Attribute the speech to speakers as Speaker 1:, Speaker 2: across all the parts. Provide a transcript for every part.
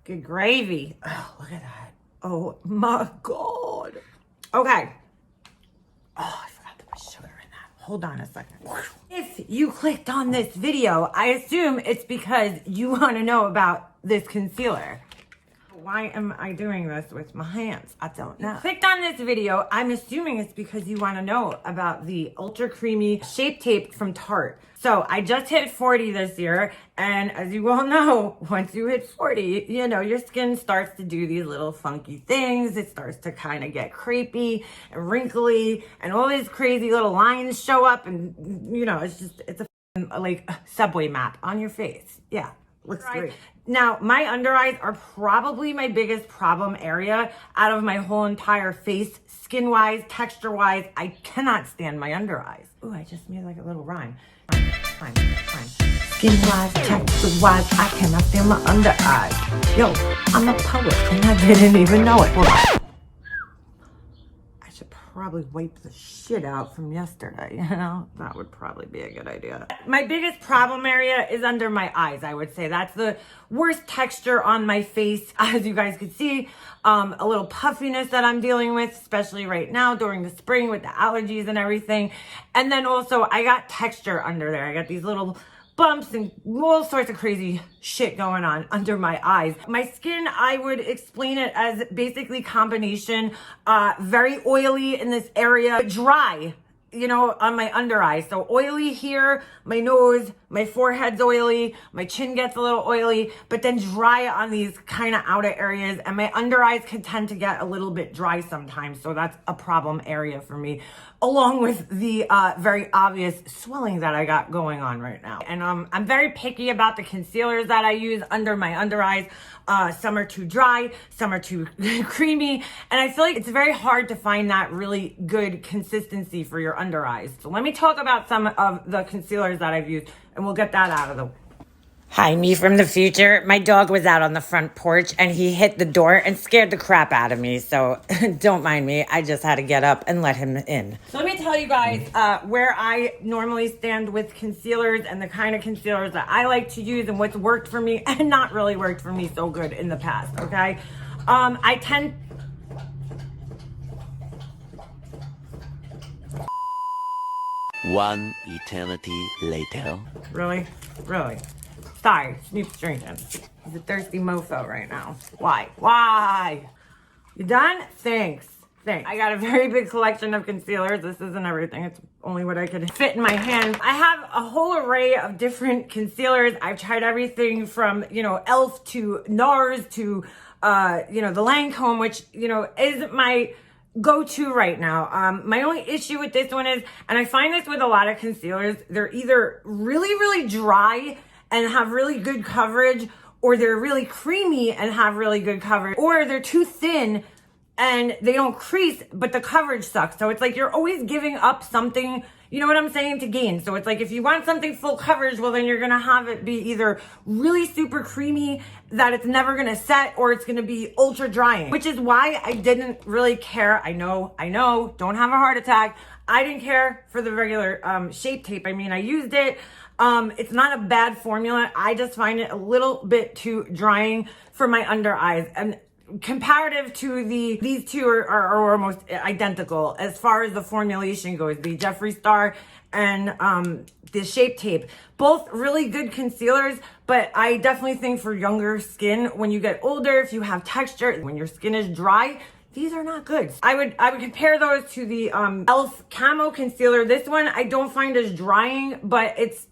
Speaker 1: Good gravy. Oh, look at that. Oh my God. Okay. Oh, I forgot to put sugar in that. Hold on a second. If you clicked on this video, I assume it's because you want to know about this concealer. Why am I doing this with my hands? I don't know. You clicked on this video, I'm assuming it's because you want to know about the Ultra Creamy Shape Tape from Tarte. So I just hit 40 this year, and as you all know, once you hit 40, you know, your skin starts to do these little funky things. It starts to kind of get crepey and wrinkly, and all these crazy little lines show up, and you know, it's a like subway map on your face. Yeah. Looks great. Now, my under eyes are probably my biggest problem area out of my whole entire face, skin-wise, texture-wise. I cannot stand my under eyes. Ooh, I just made like a little rhyme. Fine. Skin-wise, texture-wise, I cannot stand my under eyes. Yo, I'm a poet, and I didn't even know it. Hold on. I should probably wipe the shit out from yesterday, you know? That would probably be a good idea. My biggest problem area is under my eyes, I would say. That's the worst texture on my face. As you guys can see, a little puffiness that I'm dealing with, especially right now during the spring with the allergies and everything. And then also, I got texture under there. I got these little bumps and all sorts of crazy shit going on under my eyes. My skin, I would explain it as basically combination, very oily in this area, dry, you know, on my under eyes. So oily here, my nose, my forehead's oily, my chin gets a little oily, but then dry on these kind of outer areas, and my under eyes can tend to get a little bit dry sometimes. So that's a problem area for me, along with the very obvious swelling that I got going on right now. And I'm very picky about the concealers that I use under my under eyes. Some are too dry, some are too creamy, and I feel like it's very hard to find that really good consistency for your under eyes. So let me talk about some of the concealers that I've used, and we'll get that out of the way. Hi, me from the future. My dog was out on the front porch and he hit the door and scared the crap out of me. So don't mind me. I just had to get up and let him in. So let me tell you guys where I normally stand with concealers and the kind of concealers that I like to use and what's worked for me and not really worked for me so good in the past, okay? I tend...
Speaker 2: One eternity later.
Speaker 1: Really? Sorry, Snoop's drinking. He's a thirsty mofo right now. Why? You done? Thanks. I got a very big collection of concealers. This isn't everything. It's only what I could fit in my hand. I have a whole array of different concealers. I've tried everything from, you know, e.l.f. to NARS to, you know, the Lancome, which, you know, is my go-to right now. My only issue with this one is, and I find this with a lot of concealers, they're either really dry and have really good coverage, or they're really creamy and have really good coverage, or they're too thin and they don't crease, but the coverage sucks. So it's like you're always giving up something, you know what I'm saying, to gain. So it's like if you want something full coverage, well then you're gonna have it be either really super creamy that it's never gonna set, or it's gonna be ultra drying, which is why I didn't really care. I know, don't have a heart attack. I didn't care for the regular Shape Tape. I mean, I used it. It's not a bad formula. I just find it a little bit too drying for my under eyes. And comparative to these two are almost identical as far as the formulation goes. The Jeffree Star and the Shape Tape, both really good concealers, but I definitely think for younger skin, when you get older, if you have texture, when your skin is dry, these are not good. I would compare those to the e.l.f. Camo Concealer. This one I don't find as drying, but it's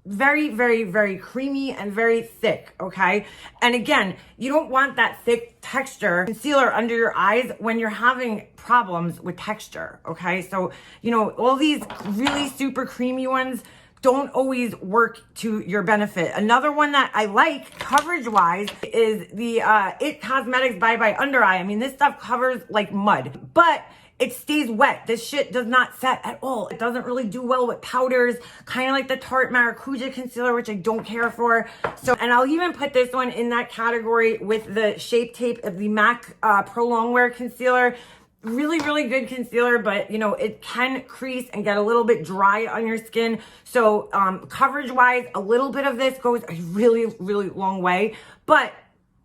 Speaker 1: very creamy and very thick, okay? And again, you don't want that thick texture concealer under your eyes when you're having problems with texture, okay? So, you know, all these really super creamy ones don't always work to your benefit. Another one that I like coverage-wise is the It Cosmetics Bye Bye Under Eye. I mean, this stuff covers like mud, but it stays wet. This shit does not set at all. It doesn't really do well with powders, kind of like the Tarte Maracuja Concealer, which I don't care for. So, and I'll even put this one in that category with the Shape Tape of the MAC Pro Longwear Concealer. Really good concealer, but you know, it can crease and get a little bit dry on your skin. So coverage wise, a little bit of this goes a really long way, but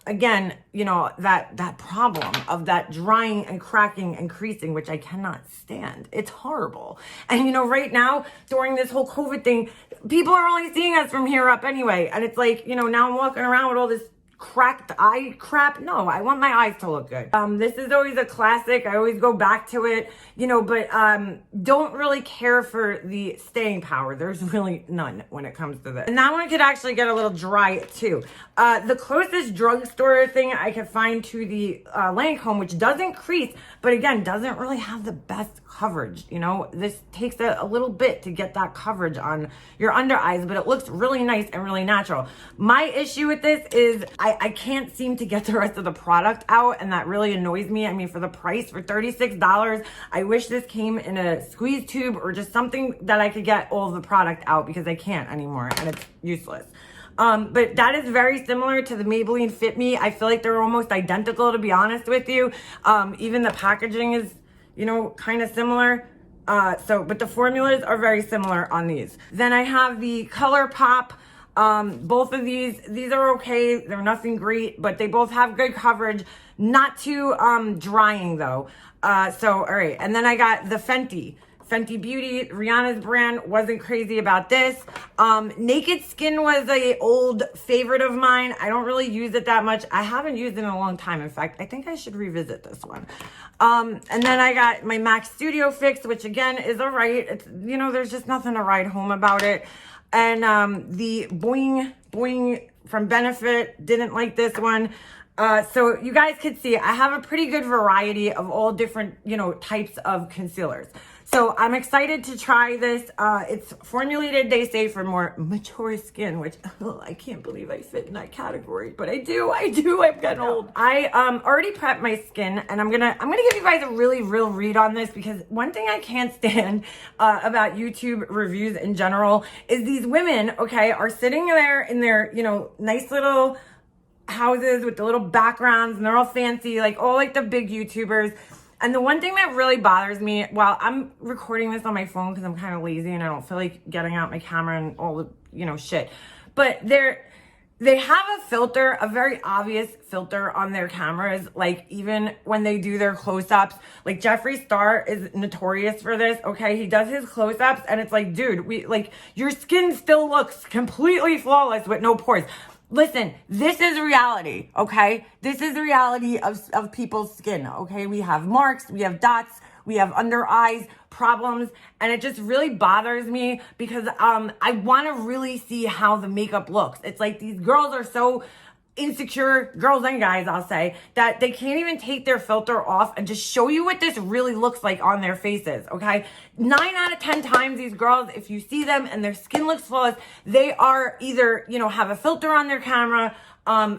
Speaker 1: again, you know, that problem of that drying and cracking and creasing, which I cannot stand. It's horrible. And, you know, right now, during this whole COVID thing, people are only seeing us from here up anyway. And it's like, you know, now I'm walking around with all this cracked eye crap. No, I want my eyes to look good. This is always a classic. I always go back to it, you know, but don't really care for the staying power. There's really none when it comes to this. And that one could actually get a little dry too. The closest drugstore thing I could find to the Lancome, which doesn't crease, but again, doesn't really have the best coverage. You know, this takes a little bit to get that coverage on your under eyes, but it looks really nice and really natural. My issue with this is I can't seem to get the rest of the product out, and that really annoys me. I mean, for the price, for $36, I wish this came in a squeeze tube or just something that I could get all of the product out, because I can't anymore and it's useless. But that is very similar to the Maybelline Fit Me. I feel like they're almost identical, to be honest with you. Even the packaging is, you know, kind of similar. But the formulas are very similar on these. Then I have the Color Pop. Both of these are okay. They're nothing great, but they both have good coverage. Not too drying though. All right. And then I got the Fenty Beauty, Rihanna's brand. Wasn't crazy about this. Naked Skin was a old favorite of mine. I don't really use it that much. I haven't used it in a long time. In fact, I think I should revisit this one. And then I got my MAC Studio Fix, which again is all right. It's, you know, there's just nothing to write home about it. And the Boing from Benefit, didn't like this one. So you guys could see I have a pretty good variety of all different, you know, types of concealers. So I'm excited to try this. It's formulated, they say, for more mature skin, which I can't believe I fit in that category, but I do. I've gotten old. I already prepped my skin, and I'm gonna give you guys a really real read on this, because one thing I can't stand about YouTube reviews in general is these women, okay, are sitting there in their, you know, nice little houses with the little backgrounds, and they're all fancy, like all like the big YouTubers. And the one thing that really bothers me, while I'm recording this on my phone because I'm kind of lazy and I don't feel like getting out my camera and all the, you know, shit. But they have a filter, a very obvious filter on their cameras. Like even when they do their close-ups, like Jeffree Star is notorious for this. Okay, he does his close-ups and it's like, dude, your skin still looks completely flawless with no pores. Listen, this is reality, okay? This is the reality of people's skin, okay? We have marks, we have dots, we have under eyes problems, and it just really bothers me because I want to really see how the makeup looks. It's like these girls are so insecure, girls and guys, I'll say, that they can't even take their filter off and just show you what this really looks like on their faces, okay? 9 out of 10 times, these girls, if you see them and their skin looks flawless, they are either, you know, have a filter on their camera,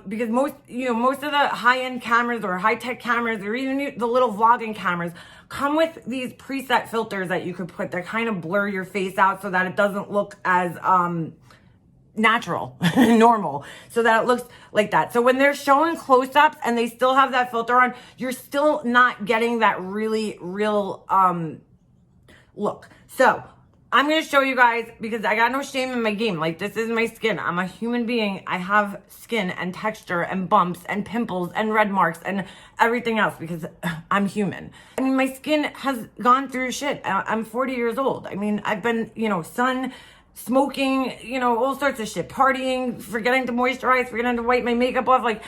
Speaker 1: because most of the high-end cameras or high-tech cameras, or even the little vlogging cameras, come with these preset filters that you could put that kind of blur your face out so that it doesn't look as natural, normal, so that it looks like that. So when they're showing close-ups and they still have that filter on, you're still not getting that really real look. So I'm going to show you guys, because I got no shame in my game. Like, this is my skin. I'm a human being. I have skin and texture and bumps and pimples and red marks and everything else, because I'm human. I mean, my skin has gone through shit. I'm 40 years old. I mean, I've been, you know, smoking, you know, all sorts of shit, partying, forgetting to moisturize, forgetting to wipe my makeup off. Like,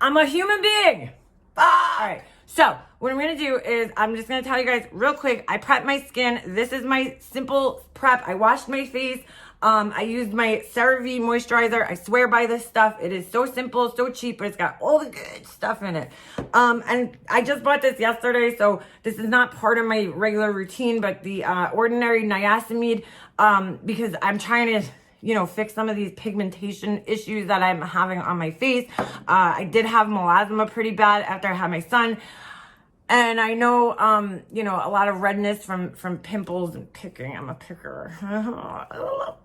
Speaker 1: I'm a human being. All right. So what I'm going to do is I'm just going to tell you guys real quick. I prepped my skin. This is my simple prep. I washed my face. I used my CeraVe moisturizer. I swear by this stuff. It is so simple, so cheap, but it's got all the good stuff in it. And I just bought this yesterday, so this is not part of my regular routine, but the Ordinary Niacinamide, because I'm trying to, you know, fix some of these pigmentation issues that I'm having on my face. I did have melasma pretty bad after I had my son. And I know, you know, a lot of redness from pimples and picking. I'm a picker.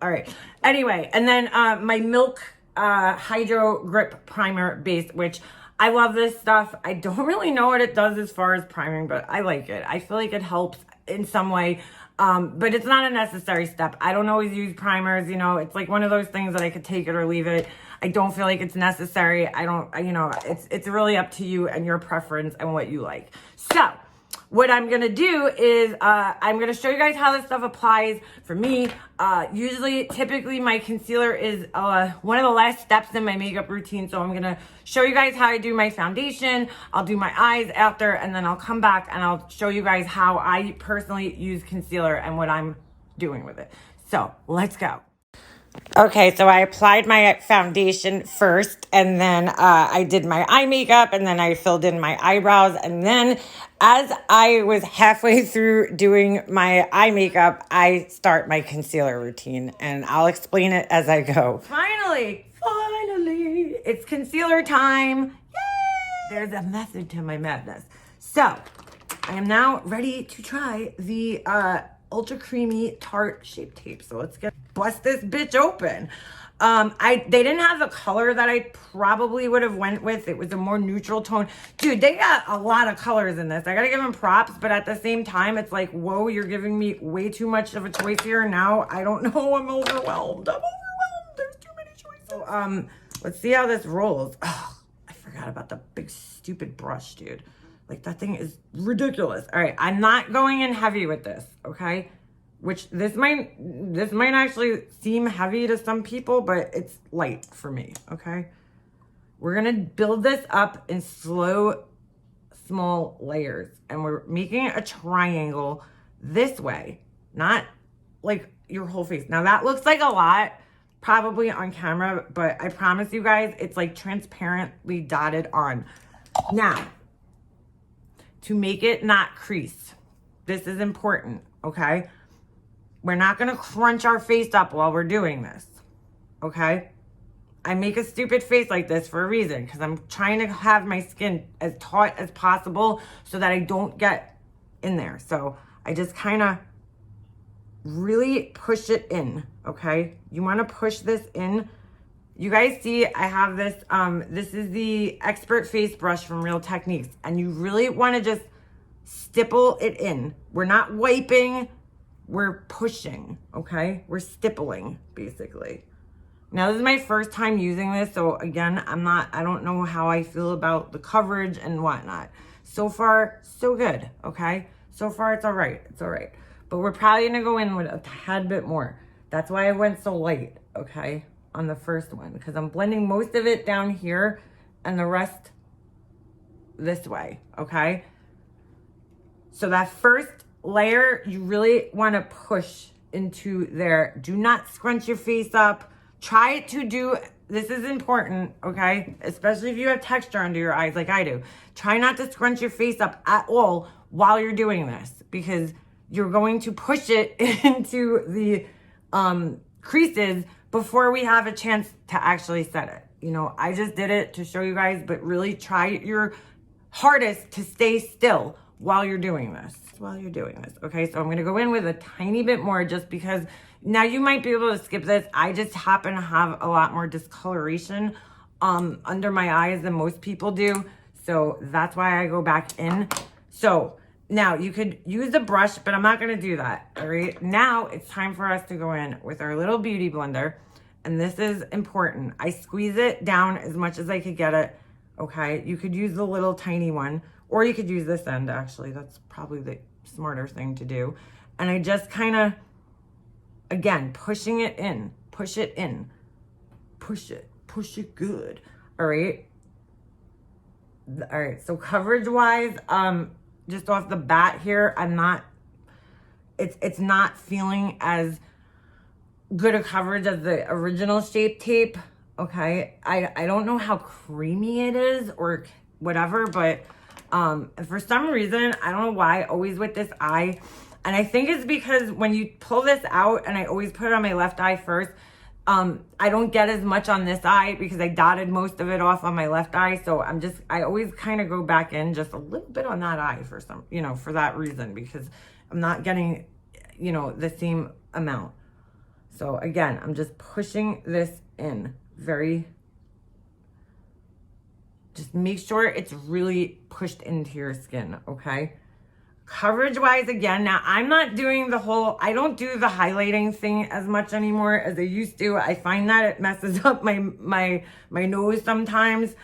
Speaker 1: All right. Anyway, and then my Milk Hydro Grip Primer Base, which I love this stuff. I don't really know what it does as far as priming, but I like it. I feel like it helps. in some way. But it's not a necessary step. I don't always use primers, you know, it's like one of those things that I could take it or leave it. I don't feel like it's necessary. I don't, you know, it's really up to you and your preference and what you like. So what I'm going to do is I'm going to show you guys how this stuff applies for me. Typically my concealer is one of the last steps in my makeup routine. So I'm going to show you guys how I do my foundation. I'll do my eyes after, and then I'll come back and I'll show you guys how I personally use concealer and what I'm doing with it. So let's go. Okay, so I applied my foundation first, and then I did my eye makeup, and then I filled in my eyebrows, and then as I was halfway through doing my eye makeup, I start my concealer routine, and I'll explain it as I go. Finally, it's concealer time. Yay! There's a method to my madness. So, I am now ready to try the ultra creamy Tarte Shape Tape. So let's bust this bitch open. They didn't have the color that I probably would have went with. It was a more neutral tone. Dude, they got a lot of colors in this. I gotta give them props, but at the same time, it's like, whoa, you're giving me way too much of a choice here. Now, I don't know, I'm overwhelmed. There's too many choices. So, let's see how this rolls. Oh, I forgot about the big stupid brush, dude. Like, that thing is ridiculous. All right, I'm not going in heavy with this, okay? Which this might actually seem heavy to some people, but it's light for me, okay? We're gonna build this up in slow, small layers. And we're making a triangle this way, not like your whole face. Now, that looks like a lot, probably on camera, but I promise you guys, it's like transparently dotted on. Now, to make it not crease. This is important, okay? We're not gonna crunch our face up while we're doing this, okay? I make a stupid face like this for a reason, because I'm trying to have my skin as taut as possible so that I don't get in there. So I just kind of really push it in, okay? You wanna push this in. You guys see, I have this, this is the Expert Face Brush from Real Techniques, and you really want to just stipple it in. We're not wiping, we're pushing, okay? We're stippling, basically. Now, this is my first time using this, so again, I don't know how I feel about the coverage and whatnot. So far, so good, okay? So far, it's all right, But we're probably gonna go in with a tad bit more. That's why I went so light, okay? On the first one, because I'm blending most of it down here and the rest this way, okay? So that first layer, you really want to push into there. Do not scrunch your face up. Try to do, this is important, okay? Especially if you have texture under your eyes like I do. Try not to scrunch your face up at all while you're doing this, because you're going to push it into the creases before we have a chance to actually set it. You know, I just did it to show you guys, but really try your hardest to stay still while you're doing this. Okay, so I'm gonna go in with a tiny bit more, just because now you might be able to skip this. I just happen to have a lot more discoloration under my eyes than most people do. So that's why I go back in. So now you could use a brush, but I'm not gonna do that, all right? Now it's time for us to go in with our little beauty blender. And this is important. I squeeze it down as much as I could get it, okay? You could use the little tiny one, or you could use this end, actually. That's probably the smarter thing to do. And I just kind of, again, pushing it in, push it in, push it good, all right? All right, so coverage-wise, just off the bat here, it's not feeling as good a coverage as the original Shape Tape, okay? I don't know how creamy it is or whatever, but for some reason, I don't know why, always with this eye, and I think it's because when you pull this out, and I always put it on my left eye first, I don't get as much on this eye because I dotted most of it off on my left eye. So I always kind of go back in just a little bit on that eye for some, for that reason, because I'm not getting, the same amount. So again, I'm just pushing this in just make sure it's really pushed into your skin, okay? Coverage wise, again, now I'm not doing I don't do the highlighting thing as much anymore as I used to. I find that it messes up my nose sometimes.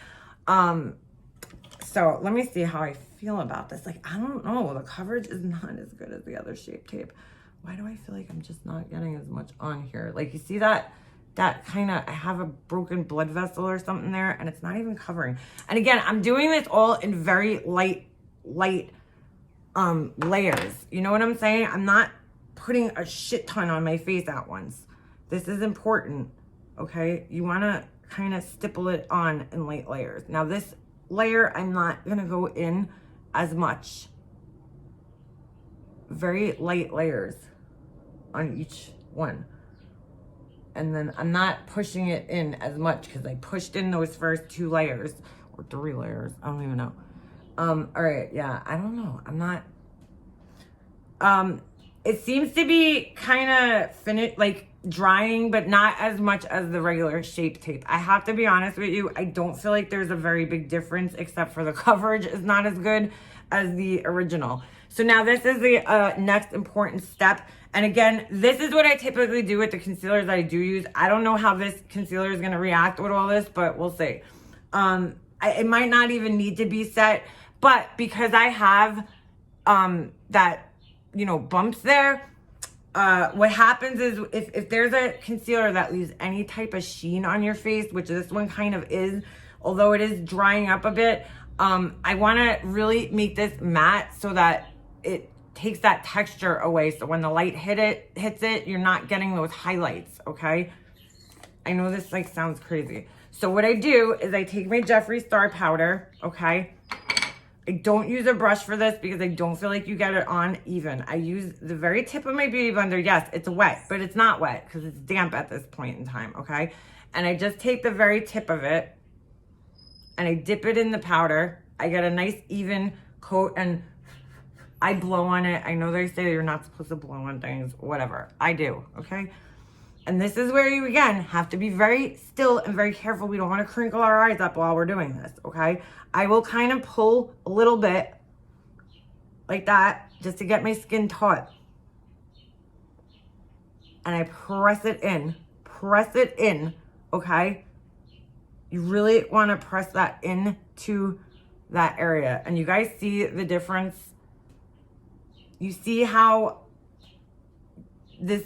Speaker 1: So let me see how I feel about this. Like, I don't know. The coverage is not as good as the other Shape Tape. Why do I feel like I'm just not getting as much on here? Like, you see that kind of, I have a broken blood vessel or something there, and it's not even covering. And again, I'm doing this all in very light layers. You know what I'm saying? I'm not putting a shit ton on my face at once. This is important, okay? You want to kind of stipple it on in light layers. Now this layer, I'm not going to go in as much. Very light layers on each one. And then I'm not pushing it in as much because I pushed in those first 2 layers or 3 layers. I don't even know. All right. Yeah. I don't know. I'm not, it seems to be kind of finished, like drying, but not as much as the regular Shape Tape. I have to be honest with you. I don't feel like there's a very big difference except for the coverage is not as good as the original. So now this is the next important step. And again, this is what I typically do with the concealers that I do use. I don't know how this concealer is going to react with all this, but we'll see. It might not even need to be set, but because I have that, you know, bumps there, what happens is if there's a concealer that leaves any type of sheen on your face, which this one kind of is, although it is drying up a bit, I want to really make this matte so that it takes that texture away. So when the light hits it, you're not getting those highlights, okay? I know this like sounds crazy. So what I do is I take my Jeffree Star powder, okay? I don't use a brush for this because I don't feel like you get it on even. I use the very tip of my beauty blender. Yes, it's wet, but it's not wet because it's damp at this point in time, okay? And I just take the very tip of it and I dip it in the powder. I get a nice even coat and I blow on it. I know they say you're not supposed to blow on things, whatever. I do, okay? And this is where you, again, have to be very still and very careful. We don't want to crinkle our eyes up while we're doing this, okay? I will kind of pull a little bit like that just to get my skin taut. And I press it in, okay? You really want to press that into that area. And you guys see the difference? You see how this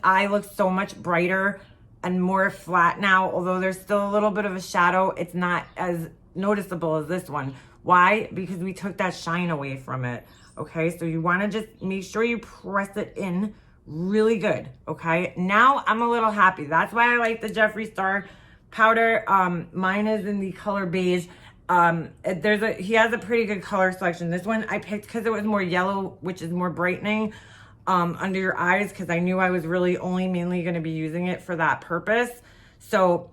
Speaker 1: eye looks so much brighter and more flat now, although there's still a little bit of a shadow. It's not as noticeable as this one. Why? Because we took that shine away from it. Okay, so you want to just make sure you press it in really good. Okay, now I'm a little happy. That's why I like the Jeffree Star powder. Mine is in the color beige. He has a pretty good color selection. This one I picked because it was more yellow, which is more brightening under your eyes, because I knew I was really only mainly going to be using it for that purpose. So,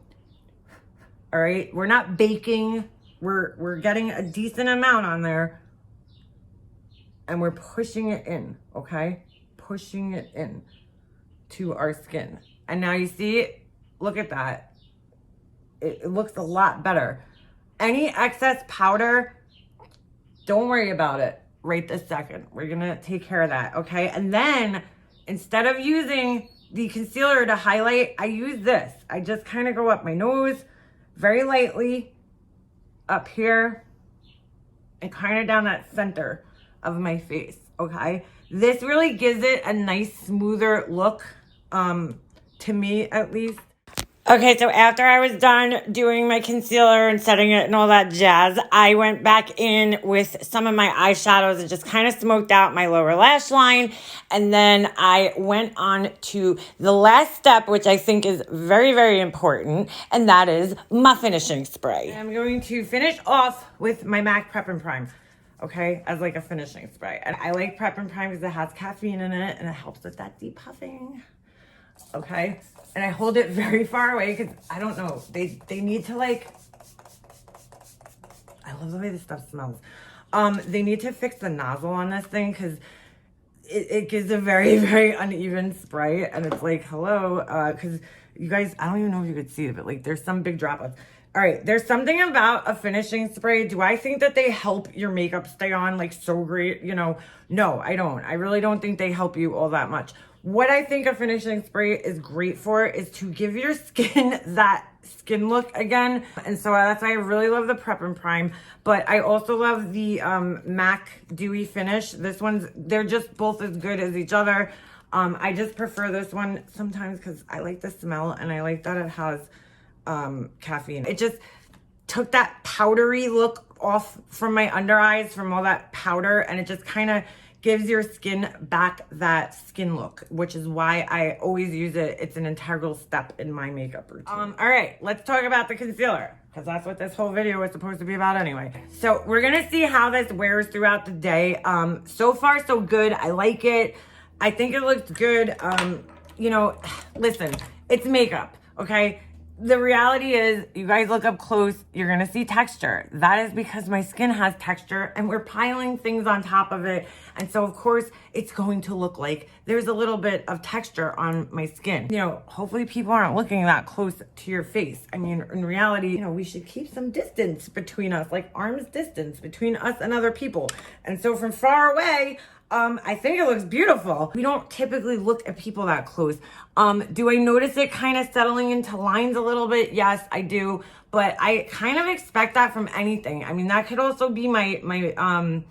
Speaker 1: all right, we're not baking. We're getting a decent amount on there, and we're pushing it in, okay? Pushing it in to our skin. And now you see, look at that. It looks a lot better. Any excess powder, don't worry about it right this second. We're going to take care of that, okay? And then instead of using the concealer to highlight, I use this. I just kind of go up my nose very lightly up here and kind of down that center of my face, okay? This really gives it a nice smoother look, to me at least. Okay, so after I was done doing my concealer and setting it and all that jazz, I went back in with some of my eyeshadows and just kind of smoked out my lower lash line. And then I went on to the last step, which I think is very, very important, and that is my finishing spray. I'm going to finish off with my MAC Prep and Prime, okay, as like a finishing spray. And I like Prep and Prime because it has caffeine in it and it helps with that depuffing, okay? And I hold it very far away because I don't know. They need to like, I love the way this stuff smells. They need to fix the nozzle on this thing because it gives a very, very uneven spray. And it's like, hello, because you guys, I don't even know if you could see it, but like there's some big droplets. All right, there's something about a finishing spray. Do I think that they help your makeup stay on like so great? You know, no, I don't. I really don't think they help you all that much. What I think a finishing spray is great for is to give your skin that skin look again. And so that's why I really love the Prep and Prime. But I also love the MAC Dewy Finish. They're just both as good as each other. I just prefer this one sometimes because I like the smell and I like that it has caffeine. It just took that powdery look off from my under eyes from all that powder, and it just kind of gives your skin back that skin look, which is why I always use it. It's an integral step in my makeup routine. All right, let's talk about the concealer, because that's what this whole video was supposed to be about anyway. So we're gonna see how this wears throughout the day. So far so good. I like it. I think it looks good. You know, listen, it's makeup, okay? The reality is, you guys look up close, you're gonna see texture. That is because my skin has texture and we're piling things on top of it. And so of course it's going to look like there's a little bit of texture on my skin. You know, hopefully people aren't looking that close to your face. I mean, in reality, you know, we should keep some distance between us, like arm's distance between us and other people. And so from far away, I think it looks beautiful. We don't typically look at people that close. Do I notice it kind of settling into lines a little bit? Yes, I do. But I kind of expect that from anything. I mean, that could also be my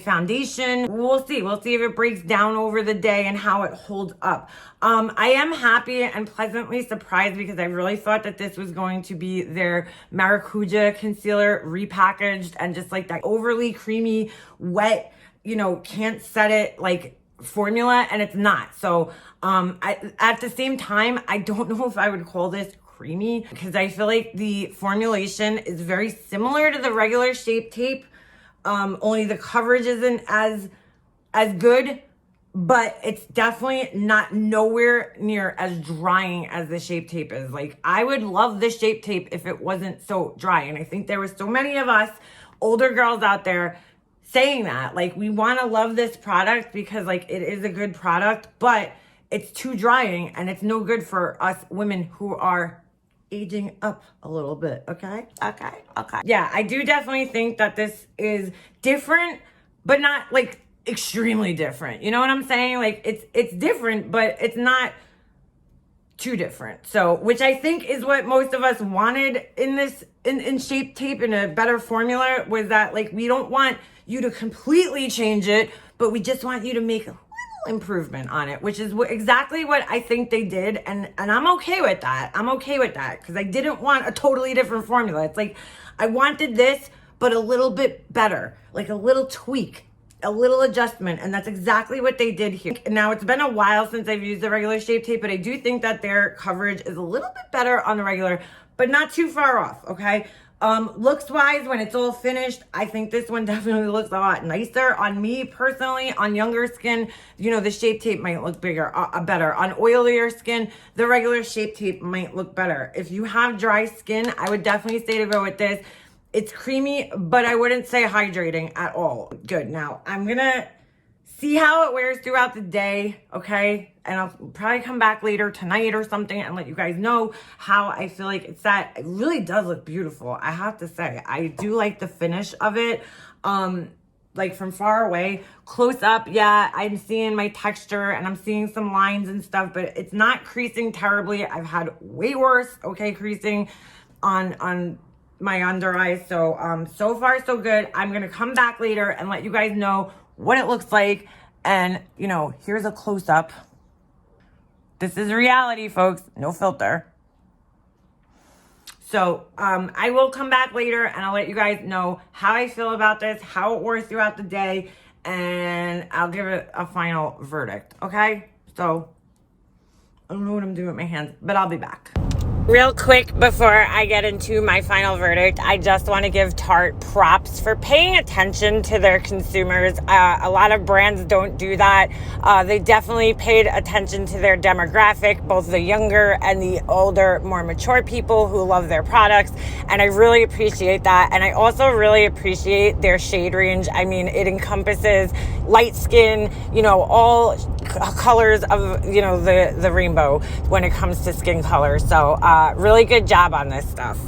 Speaker 1: foundation. We'll see. We'll see if it breaks down over the day and how it holds up. I am happy and pleasantly surprised because I really thought that this was going to be their Maracuja concealer repackaged and just like that overly creamy, wet, you know, can't set it like formula, and it's not. So at the same time, I don't know if I would call this creamy because I feel like the formulation is very similar to the regular Shape Tape, only the coverage isn't as good, but it's definitely not nowhere near as drying as the Shape Tape is. Like, I would love the Shape Tape if it wasn't so dry, and I think there were so many of us older girls out there saying that, like, we want to love this product because like it is a good product, but it's too drying and it's no good for us women who are aging up a little bit. Okay. Yeah, I do definitely think that this is different, but not like extremely different. You know what I'm saying? Like, it's different, but it's not too different. So, which I think is what most of us wanted in this, in Shape Tape, in a better formula, was that like, we don't want you to completely change it, but we just want you to make a little improvement on it, which is exactly what I think they did. And I'm okay with that. I'm okay with that because I didn't want a totally different formula. It's like, I wanted this, but a little bit better, like a little tweak, a little adjustment, and that's exactly what they did here. Now, it's been a while since I've used the regular Shape Tape, but I do think that their coverage is a little bit better on the regular, but not too far off, okay? Looks wise, when it's all finished, I think this one definitely looks a lot nicer on me personally. On younger skin, you know, the Shape Tape might look better. On oilier skin, the regular Shape Tape might look better. If you have dry skin, I would definitely say to go with this. It's creamy, but I wouldn't say hydrating at all. Good. Now, I'm gonna see how it wears throughout the day, okay? And I'll probably come back later tonight or something and let you guys know how I feel like it's at. It really does look beautiful, I have to say. I do like the finish of it. Like from far away. Close up, yeah, I'm seeing my texture and I'm seeing some lines and stuff, but it's not creasing terribly. I've had way worse, okay, creasing on my under eyes. So so far so good. I'm gonna come back later and let you guys know what it looks like. And you know, here's a close-up. This is reality, folks, no filter. So I will come back later and I'll let you guys know how I feel about this, how it works throughout the day, and I'll give it a final verdict, okay? So I don't know what I'm doing with my hands, but I'll be back. Real quick before I get into my final verdict, I just want to give Tarte props for paying attention to their consumers. A lot of brands don't do that. They definitely paid attention to their demographic, both the younger and the older, more mature people who love their products. And I really appreciate that. And I also really appreciate their shade range. I mean, it encompasses light skin, you know, all colors of, you know, the rainbow when it comes to skin color. So really good job on this stuff.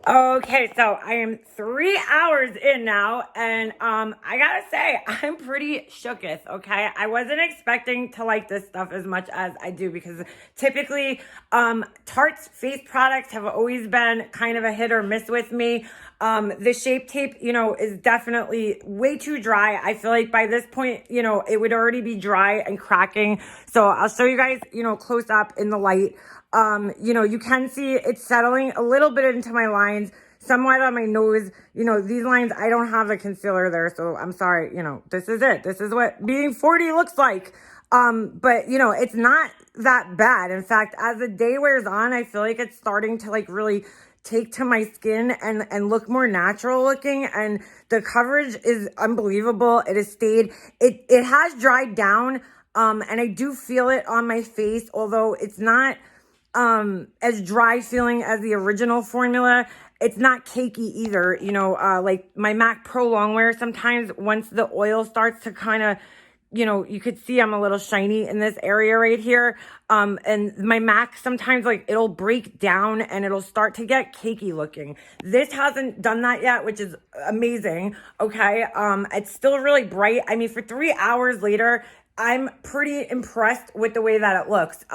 Speaker 1: Okay, so I am 3 hours in now, and I gotta say, I'm pretty shooketh, okay? I wasn't expecting to like this stuff as much as I do, because typically, Tarte's face products have always been kind of a hit or miss with me. The Shape Tape, is definitely way too dry. I feel like by this point, it would already be dry and cracking. So I'll show you guys, close up in the light. You can see it's settling a little bit into my lines, somewhat on my nose. These lines, I don't have a concealer there, so I'm sorry. This is it. This is what being 40 looks like. But it's not that bad. In fact, as the day wears on, I feel like it's starting to like really take to my skin and look more natural looking, and the coverage is unbelievable. It has stayed, it has dried down, and I do feel it on my face, although it's not as dry feeling as the original formula. It's not cakey either. Like my MAC Pro Longwear, sometimes once the oil starts to kind of, you could see I'm a little shiny in this area right here. And my MAC, sometimes like it'll break down and it'll start to get cakey looking. This hasn't done that yet, which is amazing. Okay. It's still really bright. I mean, for 3 hours later, I'm pretty impressed with the way that it looks.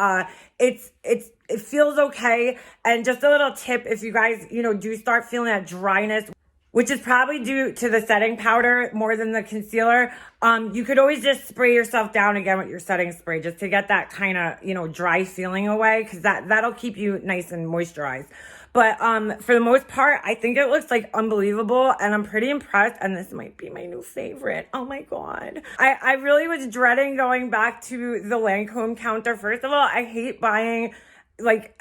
Speaker 1: It feels okay. And just a little tip, if you guys, do start feeling that dryness, which is probably due to the setting powder more than the concealer, you could always just spray yourself down again with your setting spray just to get that kind of, dry feeling away, because that'll keep you nice and moisturized. But for the most part, I think it looks like unbelievable, and I'm pretty impressed, and this might be my new favorite. Oh my God. I really was dreading going back to the Lancome counter. First of all, I hate buying like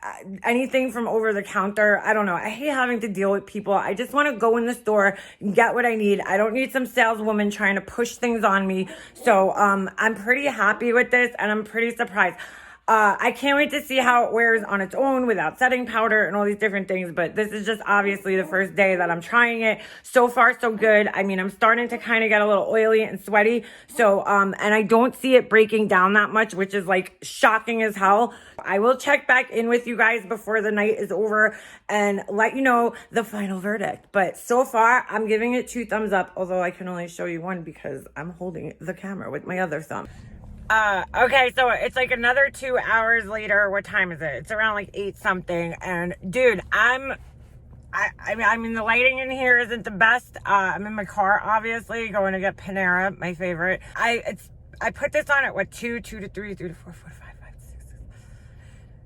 Speaker 1: anything from over the counter. I don't know. I hate having to deal with people. I just want to go in the store and get what I need. I don't need some saleswoman trying to push things on me. So I'm pretty happy with this, and I'm pretty surprised. I can't wait to see how it wears on its own without setting powder and all these different things. But this is just obviously the first day that I'm trying it. So far, so good. I mean, I'm starting to kind of get a little oily and sweaty. So, and I don't see it breaking down that much, which is like shocking as hell. I will check back in with you guys before the night is over and let you know the final verdict. But so far, I'm giving it 2 thumbs up, although I can only show you one because I'm holding the camera with my other thumb. Okay, so it's like another 2 hours later. What time is it? It's around like 8 something. And dude, I mean, the lighting in here isn't the best. I'm in my car, obviously, going to get Panera, my favorite. I put this on at what, 2 to 3 to 4, 5, 6.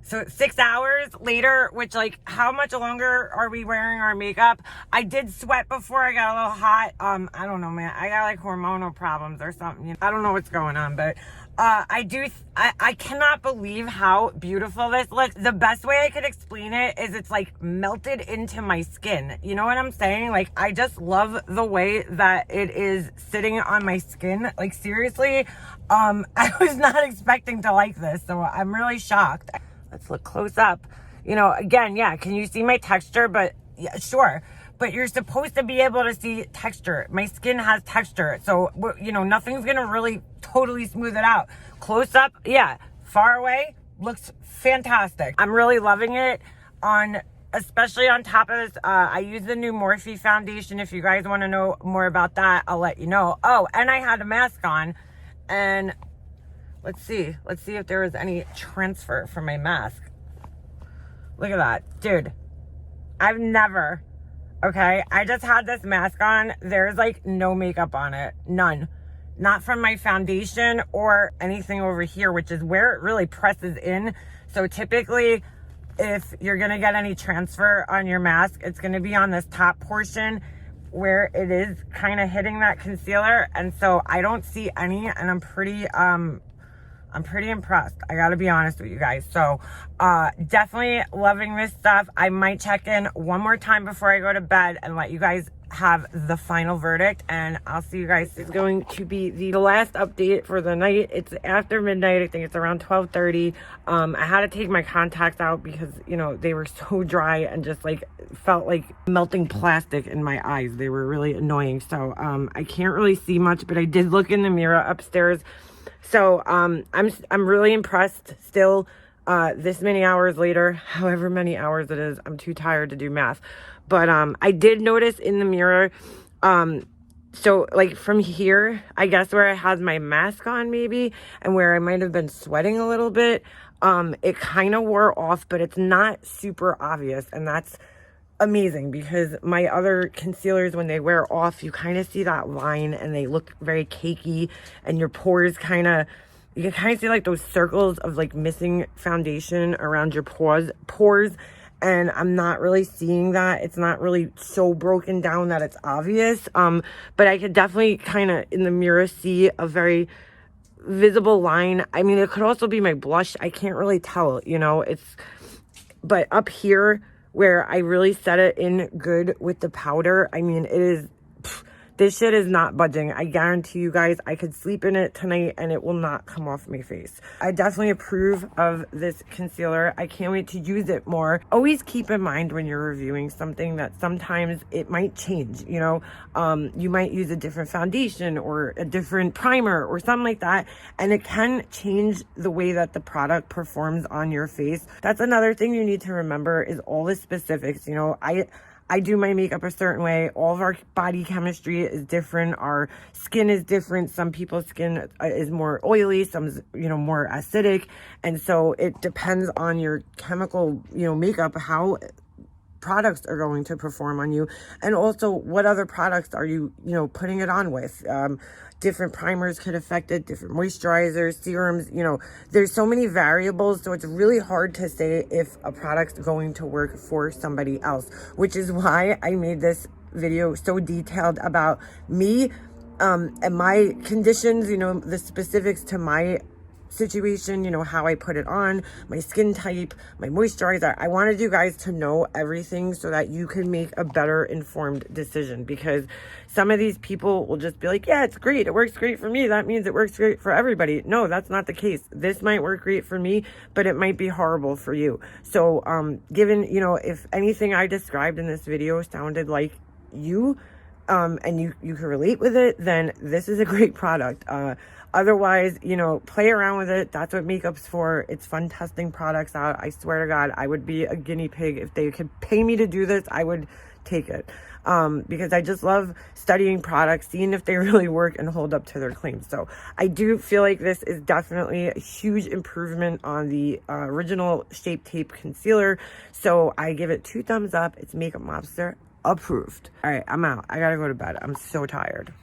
Speaker 1: So 6 hours later, which like, how much longer are we wearing our makeup? I did sweat before I got a little hot. I don't know, man. I got like hormonal problems or something. I don't know what's going on, but I cannot believe how beautiful this looks. The best way I could explain it is it's like melted into my skin. You know what I'm saying? Like, I just love the way that it is sitting on my skin. Like, seriously, I was not expecting to like this, so I'm really shocked. Let's look close up. Again, yeah, can you see my texture? But yeah, sure. But you're supposed to be able to see texture. My skin has texture. So, nothing's going to really totally smooth it out. Close up, yeah. Far away, looks fantastic. I'm really loving it. Especially on top of this, I use the new Morphe foundation. If you guys want to know more about that, I'll let you know. Oh, and I had a mask on. And let's see if there was any transfer from my mask. Look at that. Dude, I've never... Okay, I just had this mask on. There's like no makeup on it. None. Not from my foundation or anything over here, which is where it really presses in. So typically, if you're going to get any transfer on your mask, it's going to be on this top portion where it is kind of hitting that concealer. And so I don't see any, and I'm pretty impressed. I gotta be honest with you guys. So definitely loving this stuff. I might check in one more time before I go to bed and let you guys have the final verdict, and I'll see you guys. It's going to be the last update for the night. It's after midnight. I think it's around 12:30. I had to take my contacts out because they were so dry and just like felt like melting plastic in my eyes. They were really annoying. So I can't really see much, but I did look in the mirror upstairs. So I'm really impressed still this many hours later, however many hours it is. I'm too tired to do math. But I did notice in the mirror, so like from here, I guess where I had my mask on maybe, and where I might have been sweating a little bit, it kind of wore off, but it's not super obvious. And that's amazing, because my other concealers, when they wear off, you kind of see that line and they look very cakey, and your pores kind of, you can kind of see like those circles of like missing foundation around your pores. And I'm not really seeing that. It's not really so broken down that it's obvious. But I could definitely kind of in the mirror see a very visible line. I mean, it could also be my blush. I can't really tell, you know, but up here where I really set it in good with the powder, I mean, this shit is not budging. I guarantee you guys, I could sleep in it tonight and it will not come off my face. I definitely approve of this concealer. I can't wait to use it more. Always keep in mind when you're reviewing something that sometimes it might change, you know. You might use a different foundation or a different primer or something like that, and it can change the way that the product performs on your face. That's another thing you need to remember, is all the specifics. You know, I do my makeup a certain way. All of our body chemistry is different. Our skin is different. Some people's skin is more oily, some's, you know, more acidic. And so it depends on your chemical, you know, makeup, how products are going to perform on you, and also what other products are you know, putting it on with. Different primers could affect it, different moisturizers, serums, you know, there's so many variables, so it's really hard to say if a product's going to work for somebody else, which is why I made this video so detailed about me and my conditions, you know, the specifics to my situation, you know, how I put it on, my skin type, my moisturizer. I wanted you guys to know everything so that you can make a better informed decision, because some of these people will just be like, yeah, it's great, it works great for me, that means it works great for everybody. No, that's not the case. This might work great for me, but it might be horrible for you. So given, you know, if anything I described in this video sounded like you, and you can relate with it, then this is a great product. Otherwise, you know, play around with it. That's what makeup's for. It's fun testing products out. I swear to God, I would be a guinea pig. If they could pay me to do this, I would take it. Because I just love studying products, seeing if they really work and hold up to their claims. So I do feel like this is definitely a huge improvement on the original Shape Tape concealer. So I give it 2 thumbs up. It's Makeup Mobster approved. All right, I'm out. I gotta go to bed. I'm so tired.